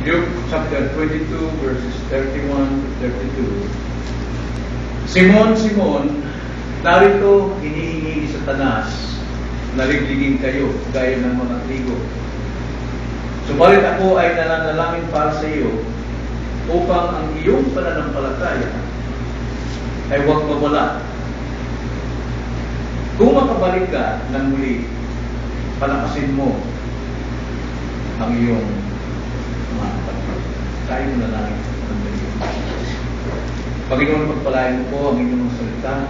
Luke chapter 22 verses 31 to 32. Simon, Simon, narito hinihingi ni Satanas na ligligin kayo gaya ng mga trigo. Subalit ako ay nananalangin para sa iyo upang ang iyong pananampalataya ay huwag mawala. Kung makabalik ka ng muli, palakasin mo ang iyong mga kapatid. Tayo mo na lang ang ganyan. Panginoon, pagpalain mo po ang inyong salita.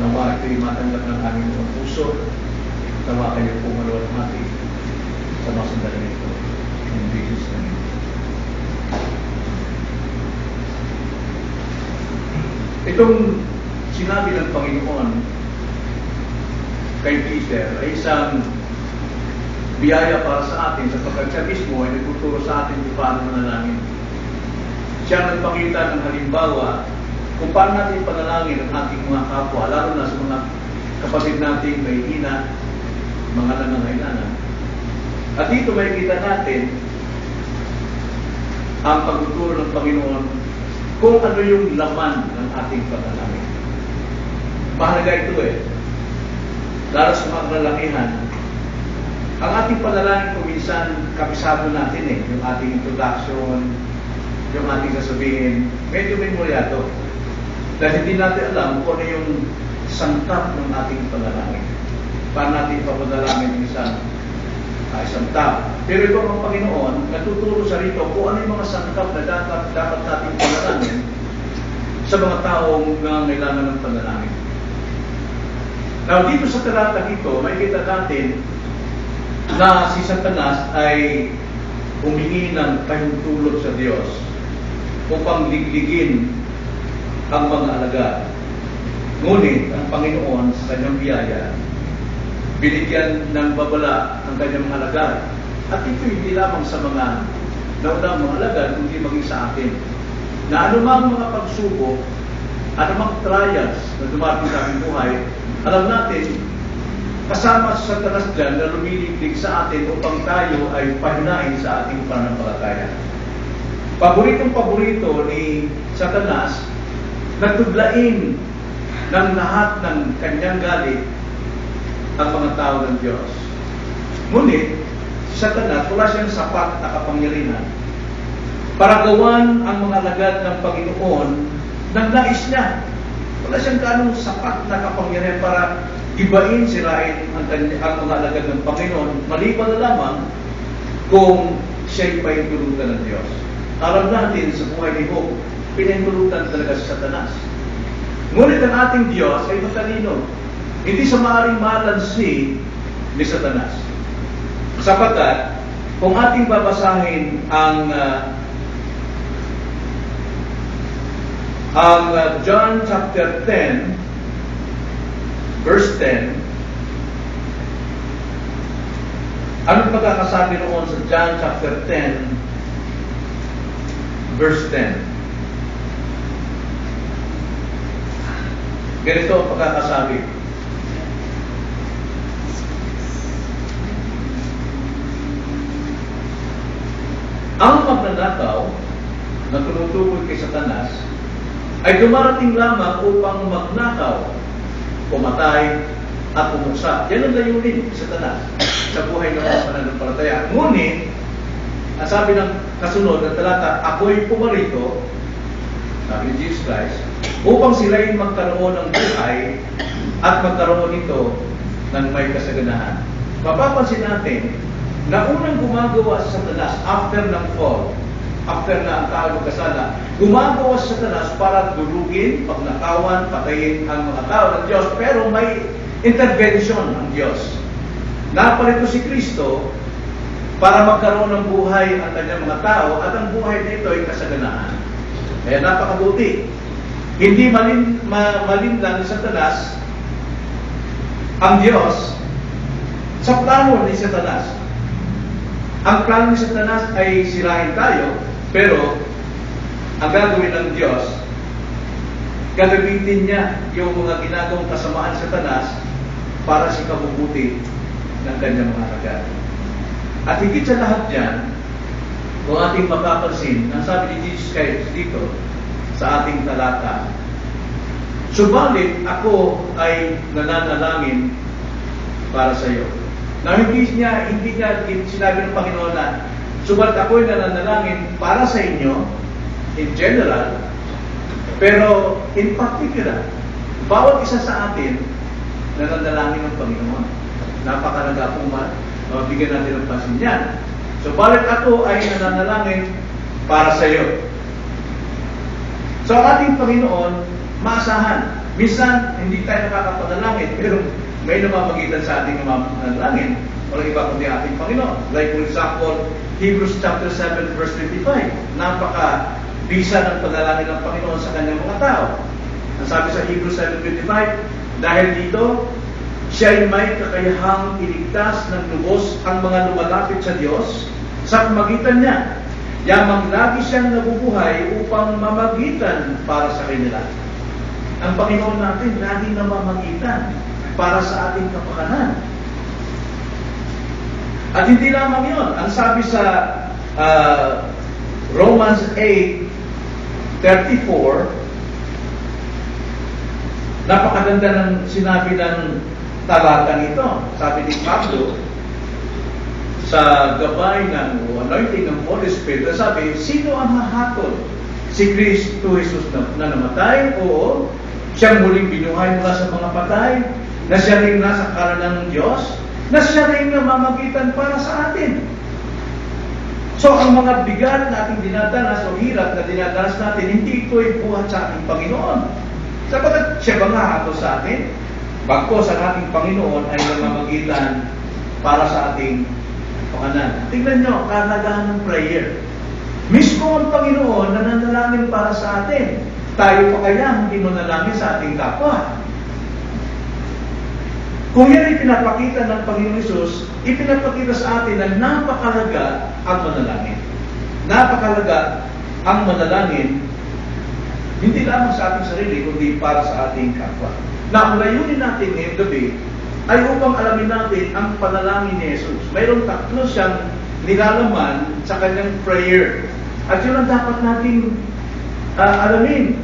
Nawa ito'y matanggap ng aming mga puso. Nawa kayo po maluwalhati sa mga sandali nito. In Jesus' name. Itong sinabi ng Panginoon kay Peter ay isang biyaya para sa atin sapagkat siya mismo ay nagtuturo sa atin kung paano manalangin. Siya nagpakita ng halimbawa kung paano natin panalangin ang ating mga kapwa, lalo na sa mga kapatid natin may hina, mga nangangailangan. At dito may kita natin ang pagtuturo ng Panginoon kung ano yung laman ng ating panalangin. Mahalaga ito lalo sa mga kalalakihan. Ang ating panalangin kung minsan kabisado natin yung ating introduction, yung ating sasabihin, medyo memoryado. Dahil hindi natin alam kung ano yung sangkap ng ating panalangin. Paano natin papadalangin yung isang tao. Pero ito ang Panginoon, natuturo sa rito kung ano yung mga sangkap na dapat natin panalangin sa mga taong nangangailangan ng panalangin. Now, dito sa talata dito, makikita natin na si Satanas ay humingi ng kahintulot sa Diyos upang ligligin ang mga alagad. Ngunit ang Panginoon sa kanyang biyaya, binigyan ng babala ang kanyang mga alagad. At ito hindi lamang sa mga naunang mga alagad, kundi maging sa atin. Na anumang mga pagsubok, anumang trials na dumating sa aming buhay, alam natin, kasama sa Satanas dyan na lumiliglig sa atin upang tayo ay pahinain sa ating pananampalataya. Paboritong-paborito ni Satanas nagtuglain ng lahat ng kanyang galit ang mga tao ng Diyos. Ngunit, si Satanas, wala siyang sapat na kapangyarihan para gawan ang mga alagad ng Panginoon ng nais niya. Wala siyang ganong sapat na kapangyarihan para ibain, sirain ang mga alagad ng Panginoon, maliban na lamang kung siya'y paintulutan ng Diyos. Alam natin sa buhay ni Job, pinahintulutan talaga si Satanas. Ngunit ang ating Diyos ay matalino. Hindi sa maaaring malansi ni Satanas. Sapagkat, kung ating babasahin ang John chapter 10, verse 10, anong pagkakasabi noon sa John chapter 10, verse 10? Ganito ang pagkakasabi. Ang magnanakaw na tumutukoy kay Satanas ay dumarating lamang upang magnakaw, pumatay, at pumuksa. Yan ang layunin sa Satanas sa buhay ng mga pananampalataya. Ngunit, ang sabi ng kasunod ng talata, ako'y pumarito, sabi ni Jesus Christ, upang sila'y magkaroon ng buhay at magkaroon nito ng may kasaganahan. Mapapansin natin na unang gumagawa sa Satanas after ng fall, after na ang tao magkasala, gumagawa sa Satanas para durugin, pagnakawan, patayin ang mga tao ng Diyos, pero may intervention ng Diyos. Naparito si Kristo para magkaroon ng buhay ang kanyang mga tao at ang buhay nito ay kasaganahan. Kaya napakabuti. Hindi malinlang ni Satanas ang Diyos sa plano ni Satanas. Ang plano ni Satanas ay sirahin tayo, pero ang gagawin ng Diyos, gagamitin niya yung mga ginagawang kasamaan sa Satanas para sa kabubuti ng kanyang mga alagad. At higit sa lahat yan, kung ating mapapansin, ang sabi ni Jesus Christ dito sa ating talata, subalit ako ay nananalangin para sa iyo. Na hindi niya sinabi ng Panginoon na subalit ako ay nananalangin para sa inyo in general, pero in particular, bawat isa sa atin nananalangin ng Panginoon. Napakalaga po mabigyan natin ng pansin yan. Subalit ako ay nananalangin para sa iyo. So ang ating Panginoon, maasahan. Minsan, hindi tayo nakakapanalangin, pero may namamagitan sa ating manalangin. Walang iba kundi ating Panginoon. Like for example, Hebrews chapter 7 verse 25. Napaka-bisa ng panalangin ng Panginoon sa kanyang mga tao. Ang sabi sa Hebrews 7:25, dahil dito, siya'y may kakayahang iligtas ng lubos ang mga lumalapit sa Diyos sa pamagitan niya. Yamang lagi siyang nabubuhay upang mamagitan para sa kanila. Ang Panginoon natin lagi namamagitan para sa ating kapakanan. At hindi lamang yun. Ang sabi sa Romans 8:34, napakaganda ng sinabi ng talatang ito. Sabi ni Pablo, sa gabay ng anointing ng Holy Spirit, sabi, sino ang hahatol? Si Kristo Jesus na namatay? Oo. Siyang muling binuhay mula sa mga patay? Na siya rin nasa kanan ng Diyos? Na siya rin namamagitan para sa atin? So, ang mga bigat na ating dinadanas o hirap na dinadanas natin, hindi ito'y buhat sa ating Panginoon. Sapagat siya ba nga hahatol sa atin? Bagkos ang ating Panginoon ay namamagitan para sa ating pakanan. Tingnan nyo, kahalagahan ng prayer. Mismo ang Panginoon nananalangin para sa atin. Tayo pa kaya hindi manalangin sa ating kapwa? Kung yan ay pinapakita ng Panginoon Hesus, ipinapakita sa atin na napakalaga ang manalangin. Napakalaga ang manalangin, hindi lamang sa ating sarili, kundi para sa ating kapwa. Na ang layunin natin ngayong gabi ay upang alamin natin ang panalangin ni Jesus. Mayroong tatlo siyang nilalaman sa kanyang prayer. At yun ang dapat nating alamin.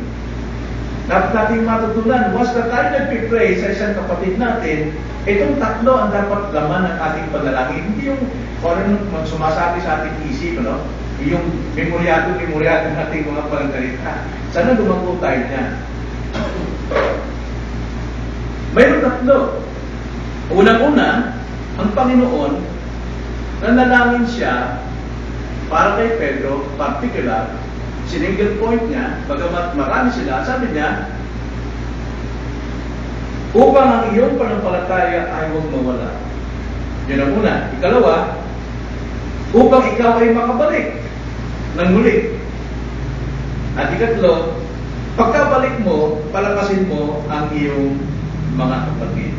Dapat nating matutunan. Once na tayo nagpipray sa isang kapatid natin, itong tatlo ang dapat laman ng ating panalangin. Hindi yung kung sumasabi sa ating isip, no? Yung memoryado ng ating mga panangalita. Sana dumago tayo niya. Mayroong tatlo. Unang-una, ang Panginoon, nanalangin siya para kay Pedro, particular, single point niya, bagamat marami sila, sabi niya, upang ang iyong panampalataya ay huwag mawala. Yun ang una. Ikalawa, upang ikaw ay makabalik ng muli. At ikatlo, pagkabalik mo, palakasin mo ang iyong mga kapatid.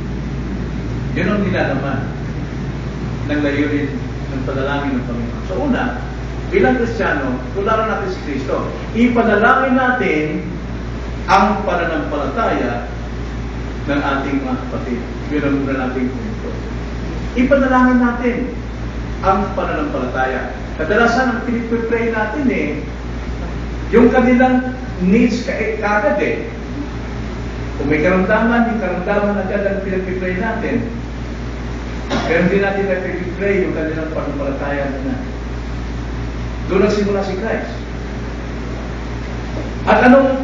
Yun ang nilalaman ng layunin ng panalangin ng Panginoon. So una, bilang Kristiyano, tularan natin si Kristo. Ipanalangin natin ang pananampalataya ng ating mga kapatid. Yun ang una nating punto. Ipanalangin natin ang pananampalataya. Kadalasan ang pinipray natin yung kanilang needs kagad Kung may karamdaman, yung karamdaman agad ang pinipray natin. Pero hindi natin napipray yung kanilang pananampalataya na. Doon nagsimula si Christ. At anong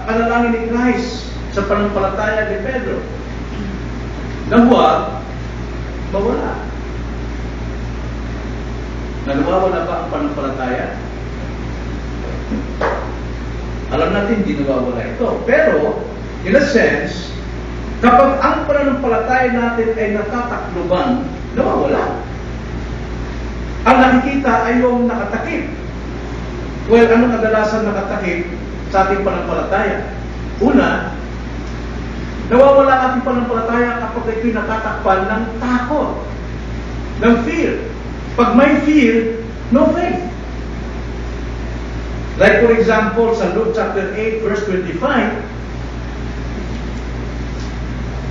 panalangin ni Christ sa pananampalataya ni Pedro? Na huwag mawala. Nawawala ba ang pananampalataya? Alam natin, hindi nawawala ito. Pero, in a sense, kapag ang pananampalataya natin ay natatakluban, nawawala. Ang nakikita ay yung nakatakip. Well, anong kadalasan nakatakip sa ating pananampalataya? Una, nawawala ang ating pananampalataya kapag ito'y natatakpan ng takot, ng fear. Pag may fear, no faith. Like for example, sa Luke chapter 8, verse 25,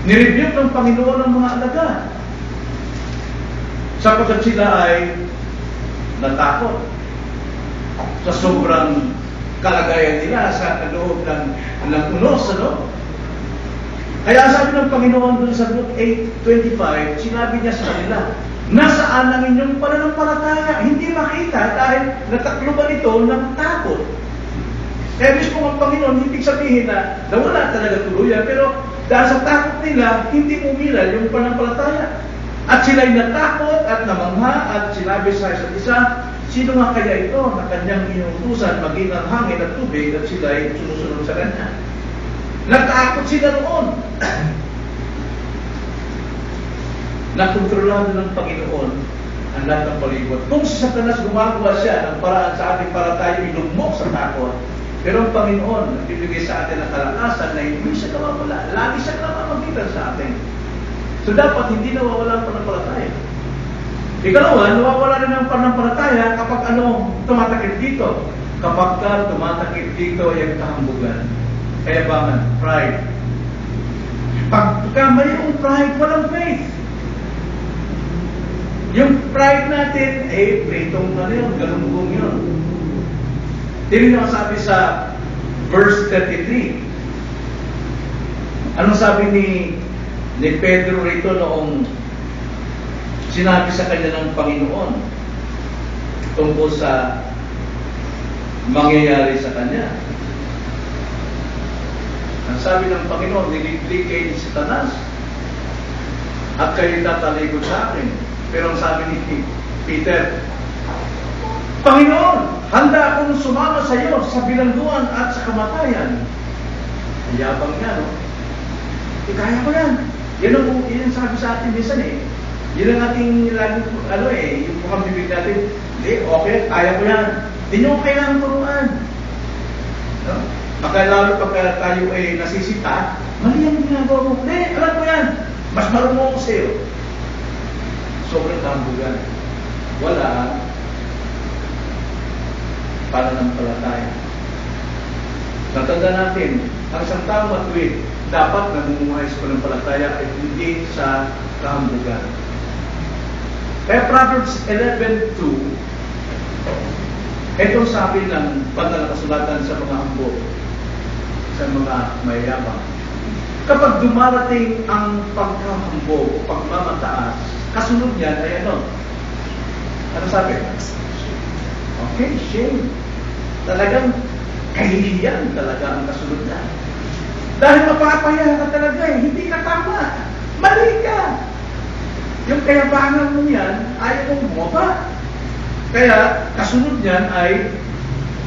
nirebuke ng Panginoon ang mga alagad sapagkat sila ay natakot. sa sobrang kalagayan nila sa loob ng unos, ano? Kaya sabi ng Panginoon dun sa Luke 8:25, sinabi niya sa kanila, nasaan ang inyong pananampalataya? Hindi makita dahil natakluban ito ng takot. Kaya mismo ang Panginoon, hindi sabihin na nawala talaga tuluyan, pero dahil sa takot nila, hindi umilal yung pananampalataya. At sila'y natakot at namangha at sinabi sa isa't isa, sino nga kaya ito na kanyang inutusan maging ang hangin at tubig at sila'y sumusunod sa kanya? Natakot sila noon. Nakontrolado ng Panginoon ang lahat ng palibot. Kung si Satanas gumagawa siya ng paraan sa ating para tayo ilugmok sa takot, pero ang Panginoon nagbibigay sa atin ang kalakasan na hindi siya nawawala. Lagi siya namamagitan sa atin. So dapat hindi nawawala ang pananampalataya. Ikalawa, nawawala rin ang pananampalataya kapag tumatakip dito. Kapag tumatakip dito ay ang kahambugan. Kayabangan, pride. Pagka mayroong pride, walang faith. Yung pride natin, pritong galunggong yun. Tingnan mo sabi sa verse 33. Anong sabi ni Pedro rito noong sinabi sa kanya ng Panginoon tungkol sa mangyayari sa kanya? Ang sabi ng Panginoon, niliglig kayo ni Satanas at kayo tatalikod sa akin. Pero ang sabi ni Peter, Panginoon, handa akong sumama sa iyo sa bilangguan at sa kamatayan. Ang yabang niya, no? Kaya ko yan. Yan ang sabi sa atin minsan eh. Yun ang ating laging, yung mukhang bibig natin, hindi, okay, kaya ko yan. Hindi nyo kailangan turuan. No? Baka lalo pagka tayo ay nasisita, mali ang ginagawa mo. Hindi, alam ko yan. Mas marunong ako sa'yo. Sobrang tambugan. Wala pananampalataya. Natanda natin, ang isang tao matuwid, dapat namumuhay sa pananampalataya at hindi sa kahambugan. Kaya Proverbs 11:2, itong sabi ng banal na kasulatan sa mga hambog, sa mga mayabang. Kapag dumarating ang pagkahambog o pagmamataas, kasunod niyan ay ano? Ano sabi? Okay, shame. Talagang kahihiyan talaga ang kasunod niya. Dahil mapapaya ka talaga hindi ka tama. Mali ka. Yung kayabangan mo yan, ayaw mong bumaba. Kaya, kasunod niyan ay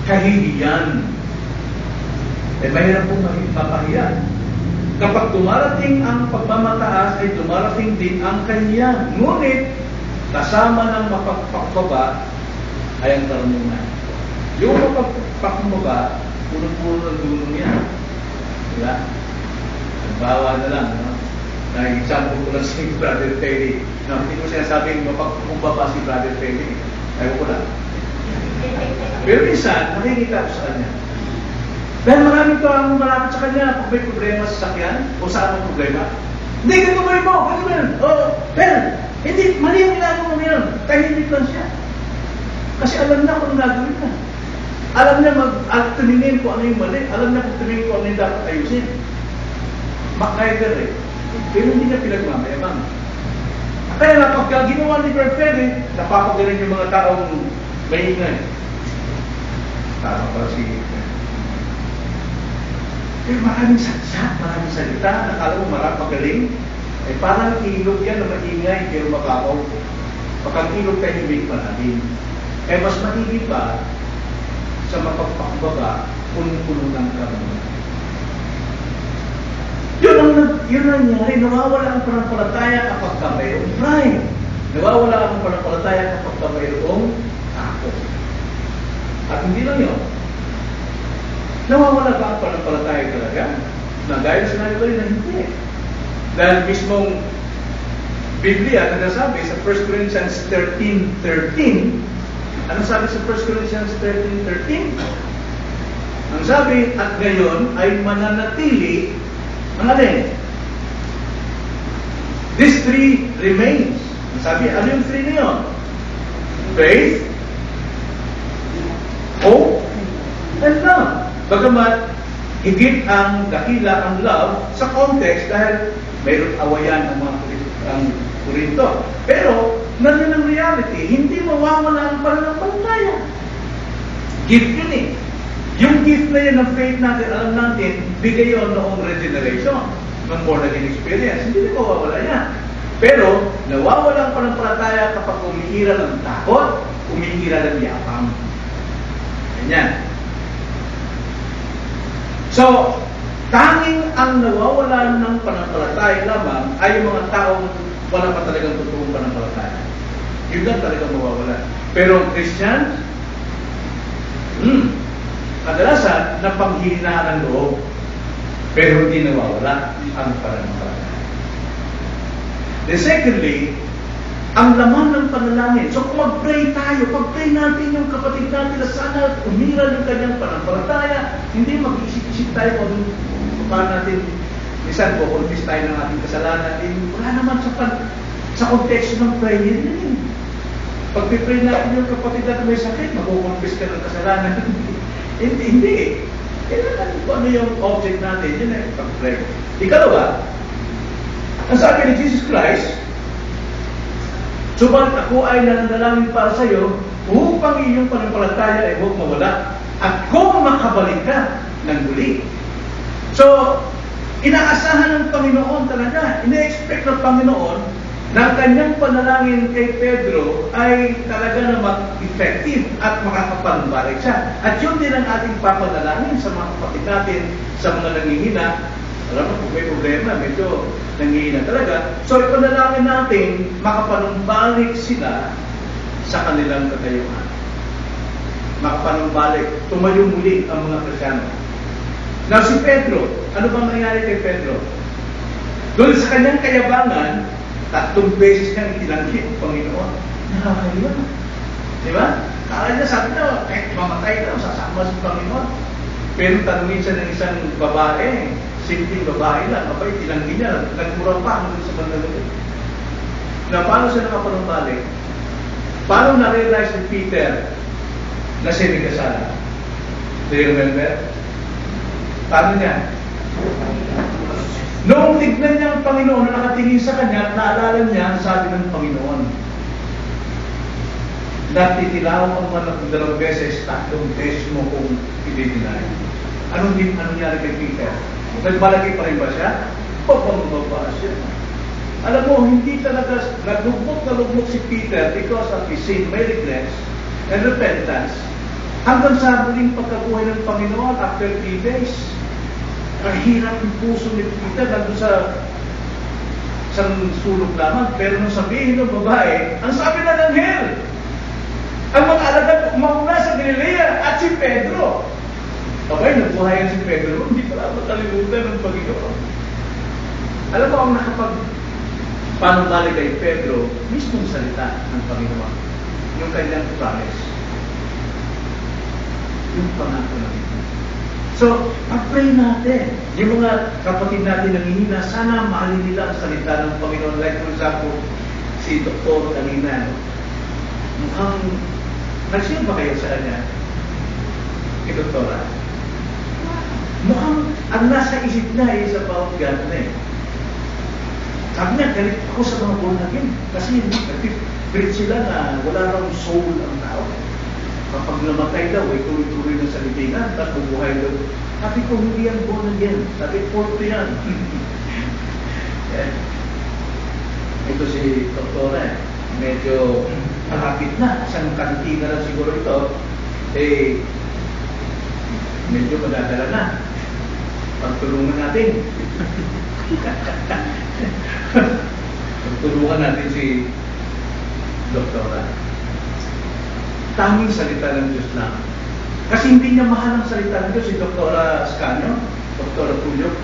kahihiyan. Mahirap pong mapahiyan. Kapag dumarating ang pagmamataas, ay dumarating din ang kahihiyan. Ngunit, kasama ng mapagpakbaba ay ang karunungan. Yung mapagpakbaba, punong-puno ng dunong yan. Diba? Nagbawa na lang, no? Na-example ko lang si Brother Perry. No, hindi ko sinasabing mapagpakbaba si Brother Perry. Ayaw ko lang. Pero minsan, nakikita ko sa kanya. Dahil marami ko ang malapit sa kanya kung may problema sa sakyan o sa anong problema. Hindi, ganito ba mo? Ganito ba yun? Pero, hindi, mali ang ginagawa mo yun. Tahimik lang siya. Kasi alam na kung nagawin na. Alam niya tumingin ko ano yung mali. Alam niya kung tumingin ko ano yung dapat ayusin. MacGyver eh. Pero hindi niya pinagmamayabang. Kaya na pagka ginawa ni Brother Perry, napapagaling yung mga taong may ingay. Tama para si pero maraming satsa, maraming salita, nakala mo maraming magaling. Parang ilog yan na maingay, pero mababaw. Pagka ilog tayo himig marami. Mas mahigit pa sa mapagpakbaba, punong-puno ng karunungan. Yun ang nangyari. Nawawala ang pananampalataya kapag mayroong pride. Nawawala ang pananampalataya kapag mayroong takot. At hindi lang yun. Nawawala ba ang pananampalataya talaga? Na gaya na sinabi ko rin na hindi. Dahil mismong Biblia nagsasabi sa 1 Corinthians 13:13, anong sabi sa 1 Corinthians 13:13? Ang sabi, at ngayon ay mananatili ang alin? This three remains. Ang sabi, ano yung three na yun? Faith, And love. Bagamat, higit ang dakila ang love sa context dahil mayroon awayan ang Korinto. Pero, nandiyan ang reality, hindi mawawala ang pananampalataya. Gift yun eh. Yung gift na yan ng faith natin, alam natin, bigay yun noong regeneration, ng born again experience. Hindi na mawawala yan. Pero, nawawala ang pananampalataya kapag umihira ng takot, umihira ng yapang. Ganyan. So, tanging ang nawawalan ng pananampalataya lamang ay yung mga taong wala pa talagang totoong pananampalataya. Yun lang talagang mawawala. Pero ang Christian, kadalasan, napanghihinaan ng loob, pero hindi nawawala ang pananampalataya. Then secondly, ang laman ng panalangin. So kung mag-pray tayo, pag-pray natin yung kapatid natin na sana umiral yung kanyang pananampalataya, hindi mag-isip-isip tayo kung paano natin, minsan po, confess tayo ng ating kasalanan, wala naman sa konteksto ng prayer yun. Pag pray natin yung kapatid natin may sakit, mag-confess ka ng kasalanan. Hindi. Kailangan kung ano yung object natin, yun ay pag-pray. Ikalawa, ang sabi ni Jesus Christ, subalit ako ay nananalangin para sa iyo upang iyong pananampalataya ay huwag mawala at kung makabalik ka ng muli. So, inaasahan ng Panginoon talaga, ina-expect ng Panginoon na ang kanyang panalangin kay Pedro ay talaga naman effective at makakapagbalik siya. At yun din ang ating papanalangin sa mga kapatid natin, sa mga nangihina. Alam mo, kung may problema, medyo nanghihina talaga. So, ipanalangin natin, makapanumbalik sila sa kanilang katayuan. Makapanumbalik, tumayo muli ang mga Kristyano. Now, si Pedro, ano bang nangyari kay Pedro? Doon sa kanyang kayabangan, 3 beses niyang itinanggi ang Panginoon. Nakakaliwa. Di ba? Kala niya, sabi na, kahit mamatay na, sasama sa Panginoon. Pero tanungin siya ng isang babae, simpleng babae lang, abay, tinanggi niya, nagmura pa hanggang sa bandang. Na paano siya nakapanumbalik? Paano na-realize ni Peter na siya may kasala? Do you remember? Paano niya? Noong tignan niya ang Panginoon na nakatingin sa kanya, naalala niya ang sabi ng Panginoon. Natitilaw ang manang 2 beses, 3 beses mo kung ititinahin. Anong nangyari kay Peter? Nagbalagay pa rin ba siya? Papamababa siya. Alam mo, hindi talaga naglugmok si Peter because of his sin, may regrets and repentance. Hanggang sa muling pagkabuhay ng Panginoon after 3 days. Kahirap yung puso ni Peter nandun sa isang sulok lamang. Pero nung sabihin ng babae, ang sabi na ng anghel, ang mga alagad mauna sa Galilea at si Pedro. Okay, nagbuhayan si Pedro, hindi pala matalimutan ng Panginoon. Alam mo, ang nakapag-panumbalik kay Pedro, mismong salita ng Panginoon. Yung kanyang promise. Yung pangako ng ito. So, pag-pray natin. Yung mga kapatid natin nanghihina, sana mahalin nila ang salita ng Panginoon. Like for example, si Dr. kanina, mukhang, nagsiyan ba kayo sa kanya? Si Doktora? Mukhang ang nasa isip na is about God na eh. Sabi niya, galit ako sa mga born again. Kasi nag-preach sila na wala raw soul ang tao. Kapag namatay daw, ay tuloy-tuloy ng salitingan, tapos bubuhay daw. Sabi ko, hindi yan born again. Sabi, porto yan. Yeah. Ito si Doktora, medyo malapit na. Isang kantina lang siguro ito. Eh, medyo madadala na. Pagtulungan natin. Pagtulungan natin si Doktora. Tanging salita ng Diyos lang. Kasi hindi niya mahal ang salita ng Diyos, si Doktora Scanio, Doktora Tulio.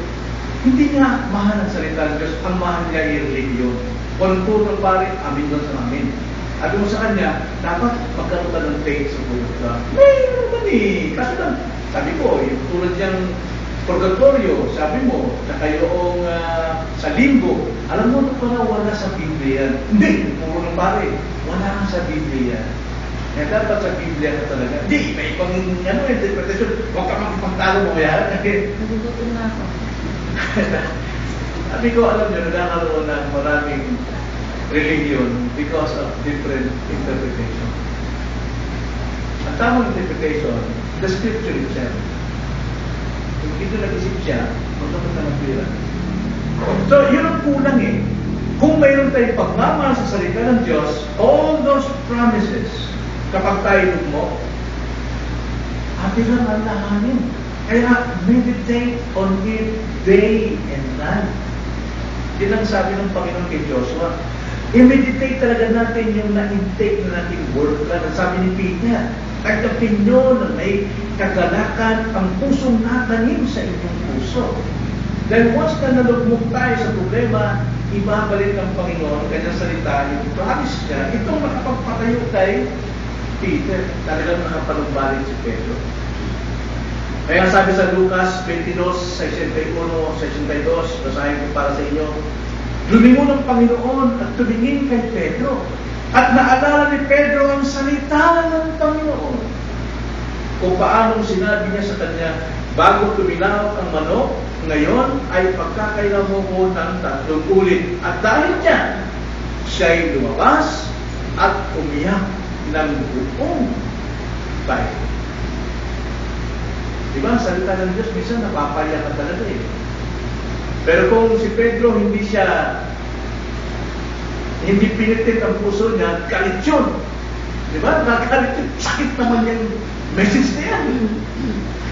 Hindi niya mahal ang salita ng Diyos. Ang mahal niya ay religion. Kung puro pare, amin doon sa amin. Sabi mo sa kanya, dapat magkaroon ka ng faith sa buhay ka. Mayroon naman eh. Kasi lang, sabi ko, yung tulad niyang purgatorio, sabi mo, na kayong sa limbo. Alam mo, pala wala sa Biblia. Hindi, puro ng pare. Wala sa Biblia. Kaya dapat sa Biblia ka talaga. Hindi, may ibang interpretation. Huwag ka makipagtalo mo yan. Nagugutom na ako. Sabi ko, alam nyo, nagkakaroon ng maraming religion because of different interpretation. Ang tamang interpretation, the scripture itself. Kung dito nag-isip siya, magkakot na magpira. So, yun ang kulang eh. Kung mayroon tayong pagmamahal sa salita ng Diyos, all those promises, kapag tayo mo, atin lang ang lahanin. Kaya, meditate on it day and night. Yan ang sabi ng Panginoon kay Joshua. I-meditate talaga natin yung na-intake na nating word. Sabi ni Peter, tagapin nyo na may kagalakan ang pusong natanim sa inyong puso. Dahil once na nalugmok tayo sa problema, ibabalik ng Panginoon, kanyang salita, yung promise niya, itong nakapagpatayo kay Peter, talagang nakapalumbalik si Pedro. Kaya sabi sa Lucas 22, 61, 62, basahin ko para sa inyo, lumingon ng Panginoon at tumingin kay Pedro. At naalala ni Pedro ang salita ng Panginoon. Kung paanong sinabi niya sa kanya, bago tuminaw ang manok, ngayon ay pagkakailan mo ko ng 3 ulit. At dahil dyan, siya'y lumabas at umiyak ng buong tayo. Diba? Salita ng Diyos, minsan napapayak ka talaga eh. Pero kung si Pedro hindi pinitit ang puso niya, galit yun. Diba? Nagalit yun. Sakit naman yung message na yan.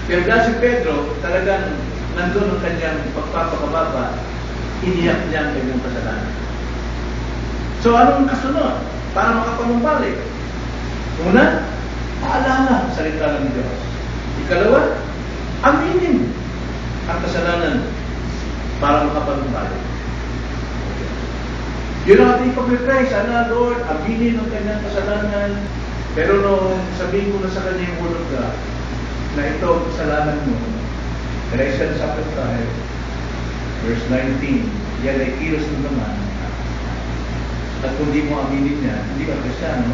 Pero dahil si Pedro, talagang nandun ang kanyang pagpapakababa, iniyak niya ang kanyang kasalanan. So, anong kasunod? Para makapanumbalik. Una, paalala ang salita ng Diyos. Ikalawa, aminin ang kasalanan para makapanumbalik. Yun ang ating pag-reply. Sana, Lord, aminin ang kanyang kasalanan. Pero nung sabihin ko na sa kanya yung word of God, na ito ang kasalanan mo, Galatians chapter 5, verse 19, yan ay kilos ng naman. At kung di mo aminin niya, hindi ka Kristyano,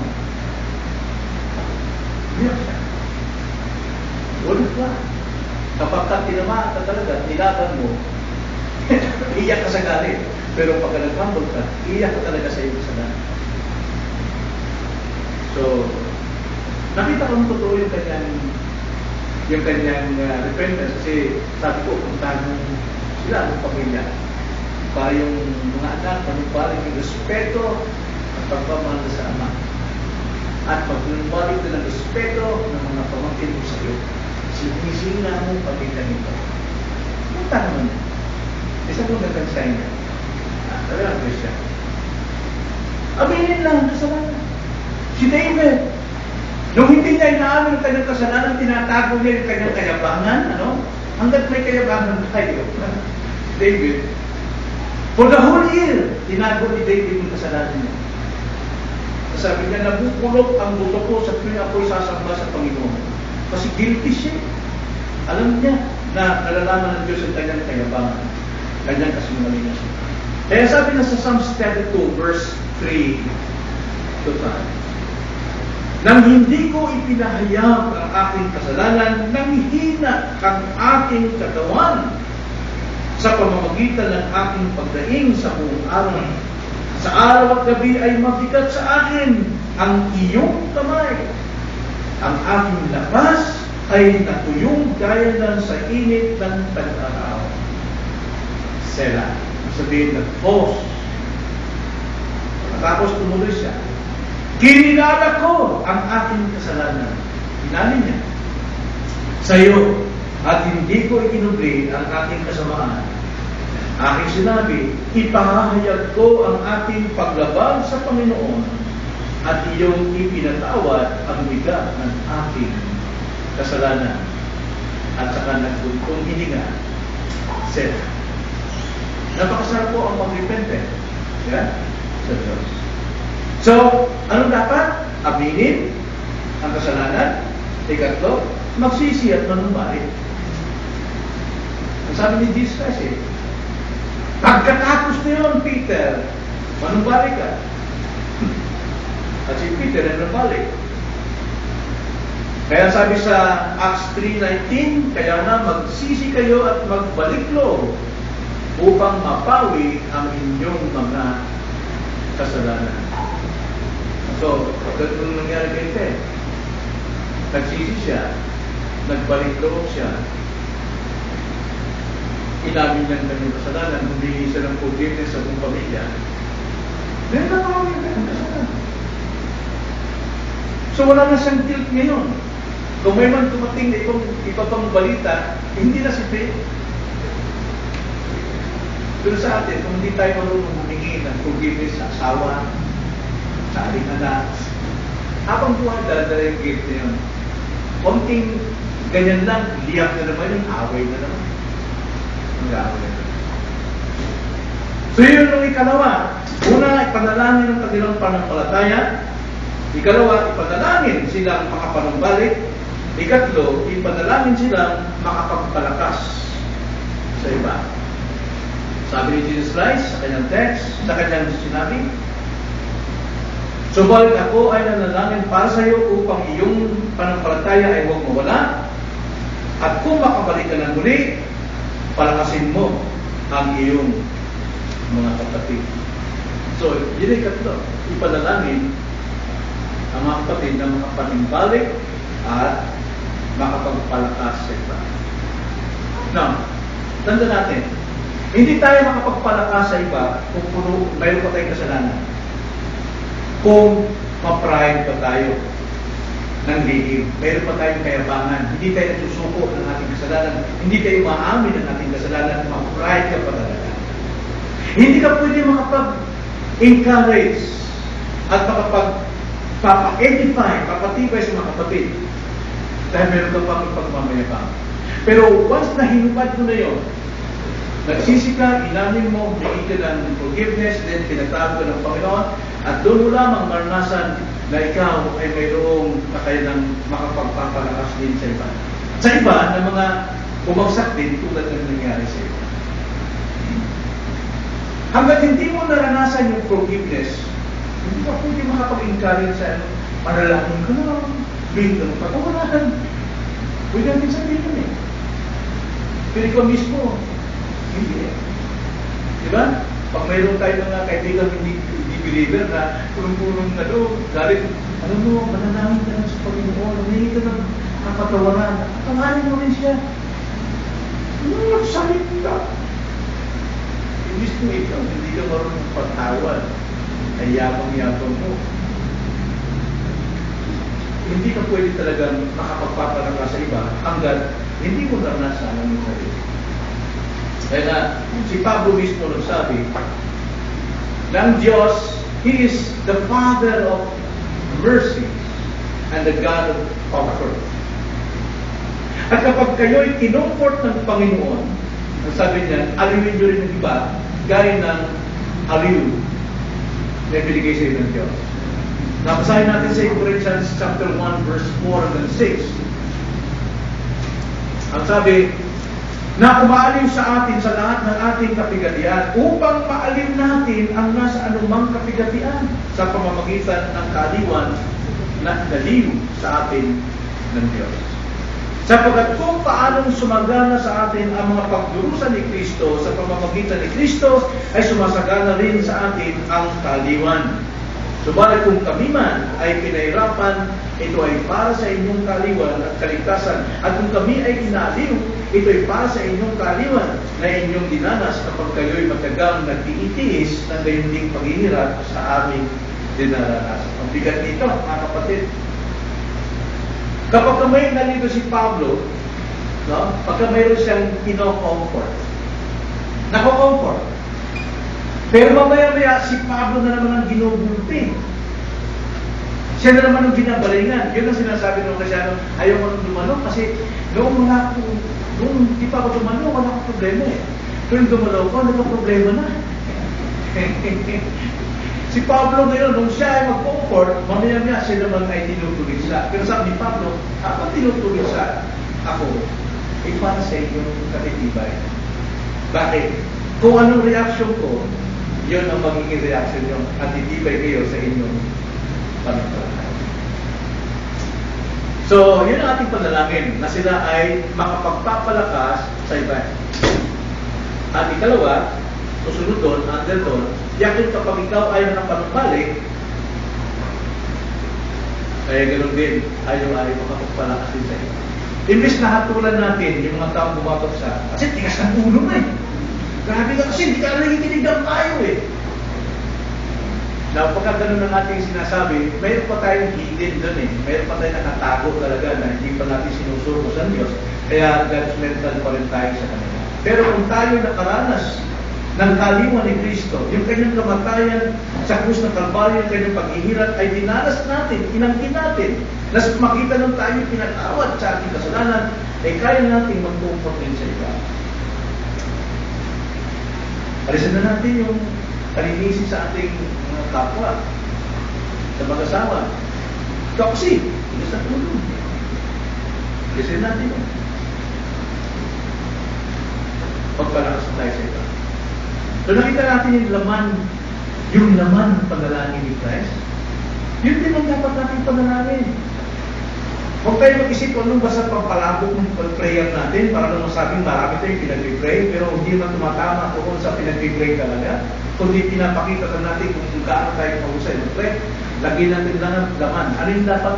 hindi ka Kristyano. Word of God. Kapag ka tinamaan ka talaga, nilaban mo, iyak ka sa galit. Pero pag nag-humble ka, iyak ka talaga sa iyo kasalanan. So, nakita ko totoo yung kanyang repentance kasi sabi ko, puntahan mo sila ng pamilya para yung mga anak manumbalik yung respeto at pagpamahal sa ama at manumbalik na ng respeto ng mga pamangkin mo sa iyo. Sinisina mo pamilya nito. Puntahan mo na. Isa po nagkansay niya. Talagang Christian. Aminin lang ang kasalanan. Si David, nung hindi niya inaamin ang kanyang kasalanan, tinatago niya yung kanyang kayabangan, hanggat may kayabangan tayo. David, for the whole year, tinago ni David yung kasalanan niya. Sabi niya, nabukulok ang buto ko sa tuwing ako'y sasamba sa Panginoon. Kasi guilty siya. Alam niya na nalalaman ng Diyos ang kanyang kayabangan, kanyang kasinungalingan. Kaya sabi na sa Psalms 32, verse 3 to 5, nang hindi ko ipinahayag ang aking kasalanan, nanghihina ang aking katawan sa pamamagitan ng aking pagdaing sa buong araw. Sa araw at gabi ay mabigat sa akin ang iyong kamay. Ang aking lakas ay natuyong gaya ng sa init ng tag-araw. Sela. Sabihin na, tapos tumuloy siya. Kininala ko ang aking kasalanan. Inamin niya. Sa iyo, at hindi ko ikinubli ang aking kasamaan. Aking sinabi, ipahahayag ko ang aking paglaban sa Panginoon at iyong ipinatawad ang bigat ng aking kasalanan. At saka nagbuntong hininga. Sela. Napakasarap po ang mag-repent sa Diyos. So, anong dapat? Aminin ang kasalanan. Ikatlo, magsisi at manumbalik. Ang sabi ni Jesus kasi, pagkatapos na yun, Peter, manumbalik ka. At si Peter ay nanumbalik. Kaya sabi sa Acts 3:19, kaya na magsisi kayo at magbalik loob upang mapawi ang inyong mga kasalanan. So, ganun nangyari kay Ted. Nagsisi siya, nagbalik loob siya, inamin niya ang kanyang kasalanan, humingi siya ng forgiveness sa buong pamilya. Meron na kami ang kanyang kasalanan. So, wala na siyang guilt ngayon. Kung may man tumating na iba pang balita, hindi na si Faith. Pero sa atin, kung hindi tayo marunong humingi ng forgiveness sa asawa, sa ating anak, habang buhay, dala-dala yung guilt na yun. Konting ganyan lang, liyak na naman yung away na naman. Mag-away na. So yun yung ikalawa. Una, ipanalangin ang kanilang pananampalataya. Ikalawa, ipanalangin silang makapanumbalik. Ikatlo, ipanalangin silang makapagpalakas sa iba. Sabi ni Jesus Christ sa kanyang text, sa kanyang sinabi, subalit ako ay nanalangin para sa iyo upang iyong pananampalataya ay huwag mawala. At kung makabalik ka ng muli, palakasin mo ang iyong mga kapatid. So, yun ay katlo. Ipanalangin ang mga kapatid na makapanimbalik at makapagpalakas sa iba. Now, tanda natin, hindi tayo makapagpalakas sa iba kung mayroon pa tayong kasalanan. Kung ma-pride pa tayo ng lihim, mayroon pa tayong kayabangan, hindi tayo nagsusuko ng ating kasalanan, hindi tayo maamin ng ating kasalanan, ma-pride ka pa talaga. Hindi ka pwede makapag-encourage at makapag-edify, papatibay sa mga kapatid dahil meron ka pang ipagmamayabang. Pero once na hinupad mo na yun, nagsisi ka, inamin mo, humingi ka ng forgiveness, then pinagtago ka ng Panginoon, at doon mo lamang maranasan na ikaw ay mayroong kakayanang makapagpapalakas din sa iba. Sa iba, na mga bumagsak din tulad ng nangyari sa iba. Hanggat hindi mo naranasan yung forgiveness, hindi ka pwede makapag-encourage sa panalangin ka na, bigyan mo patawaran. Pwede natin sabihin eh. Pero ikaw mismo, hindi eh. Diba? Pag mayroon tayo mga kaibigan hindi believer na pulong-pulong na doon, galit, ano mo, mananangin ka lang sa Panginoon, humingi ka ng kapatawaran, patawarin mo rin siya. Sakit ka. Imbis mo ikaw, hindi ka marunong patawad, ay yabang-yabang mo. Hindi ka pwede talagang makapagpapalaka sa iba hanggat hindi mo naranasan ang iyong sarili. Kaya na, si Pablo mismo nagsabi, ng Diyos, He is the Father of mercy and the God of comfort. At kapag kayo'y kinomfort ng Panginoon, ang sabi niya, aliwin nyo rin ng iba, gaya ng aliw na binigay sa iyo ng Diyos. Napasahin natin sa Corinthians chapter 1, verse 4 and 6. Ang sabi, na umaaliw sa atin sa lahat ng ating kapigatian upang maaliw natin ang nasa anumang kapigatian sa pamamagitan ng kaaliwan na naliw sa atin ng Diyos. Sapagkat kung paanong sumagana sa atin ang mga pagdurusa ni Kristo sa pamamagitan ni Kristo, ay sumasagana rin sa atin ang kaaliwan. Subalit kung kami man ay pinahirapan, ito ay para sa inyong kaaliwan at kaligtasan. At kung kami ay inaaliw, ito ay para sa inyong kaaliwan na inyong dinanas kapag kayo'y matagang nagtiitiis ng gayon ding paghihirap sa aming dinaranas. Ang bigat nito, mga kapatid. Kapag may nalito si Pablo, no? Pagka mayroon siyang kino-comfort, nako-comfort. Pero mamaya-maya, si Pablo na naman ang ginugulpi. Siya na naman ang ginabalingan. Yun ang sinasabi ng Kristyano, ayaw mo nang dumalo kasi noong di pa ako dumalo, wala akong problema eh. Pero dumalo ko, nagka-problema na. Si Pablo ngayon, nung siya ay mag-comfort, mamaya-maya siya naman ay tinutulisa. Pero sabi ni Pablo, kapag tinutulisa ako, ay para sa inyong katitibay. Bakit? Kung anong reaksyon ko, yun ang magiging reaction nyo at itibay kayo sa inyong pananampalataya. So, yun ang ating panalangin, na sila ay makapagpapalakas sa iba. At ikalawa, susunod doon, under doon, yakin kapag ikaw ay nakapanumbalik, kaya ganoon din, tayo ay makapagpalakas din sa iba. Imbis na hatulan natin yung mga taong bumabagsak, kasi tigas ng ulo na eh. Grabe ka kasi, hindi ka nakikinig ng tayo eh. Now, pagka ganun ang ating sinasabi, mayroon pa tayong hidden doon eh. Mayroon pa tayong nakatago talaga na hindi pa natin sinusurmo sa Diyos. Kaya judgmental pa rin tayo sa kanila. Pero kung tayo nakaranas ng kaliwan ni Kristo, yung kanyang kamatayan sa krus ng Kalbaryo, yung kanyang paghihirap ay dinanas natin, inangkin natin. Nas makita nung tayo pinatawad sa ating kasalanan, ay kaya natin mag-comfort din sa iba. Alisan na natin yung kalinisin sa ating mga kapwa, sa mag-asawa. Toxic, hindi sa tulong. Alisan natin yun. Pagpalakas na tayo sa iba. So nakita natin yung laman ng panalangin ni Christ. Yun din ang dapat natin panalangin. Huwag tayo mag-isip kung anong basta pampalabok ng prayer natin para lang masabing marami tayong pinag-pray, pero hindi man tumatama kung sa pinag-pray talaga, kundi pinapakita ka natin kung gaano tayo mahusay ng pray. Lagyan natin lang ang laman. Ano yung dapat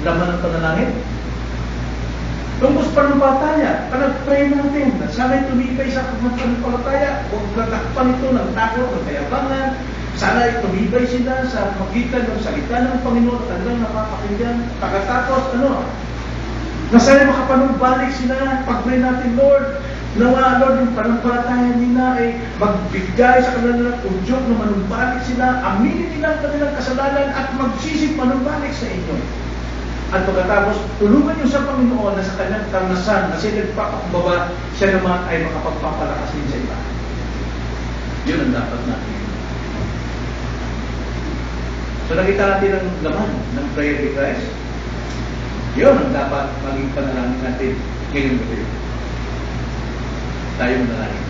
laman ng panalangin? Tungkol sa panumpalataya, panag-pray natin. Sana'y tumibay sa panumpalataya. Huwag natakpan ito ng takot, ng kayabangan. Sana'y tumibay sila sa magitan ng salita ng Panginoon at kanilang napapakinggan. Pagkatapos, na sana'y makapanumbalik sila. Pag-pray natin, Lord, nawa, Lord, yung panumpalataya nila ay magbigay sa kanilang udyok na manumbalik sila. Aminin nila ang kanilang kasalanan at magsisig panumbalik sa inyo. At pagkatapos, tulungan niyo sa Panginoon na sa kanyang karanasan na siya nagpapakumbaba, siya naman ay makapagpapalakas din sa iba. Yun ang dapat natin. So nakita natin ang laman ng prayer ni Christ. Yun ang dapat maging panalangin natin ngayong gabi. Tayo manalangin.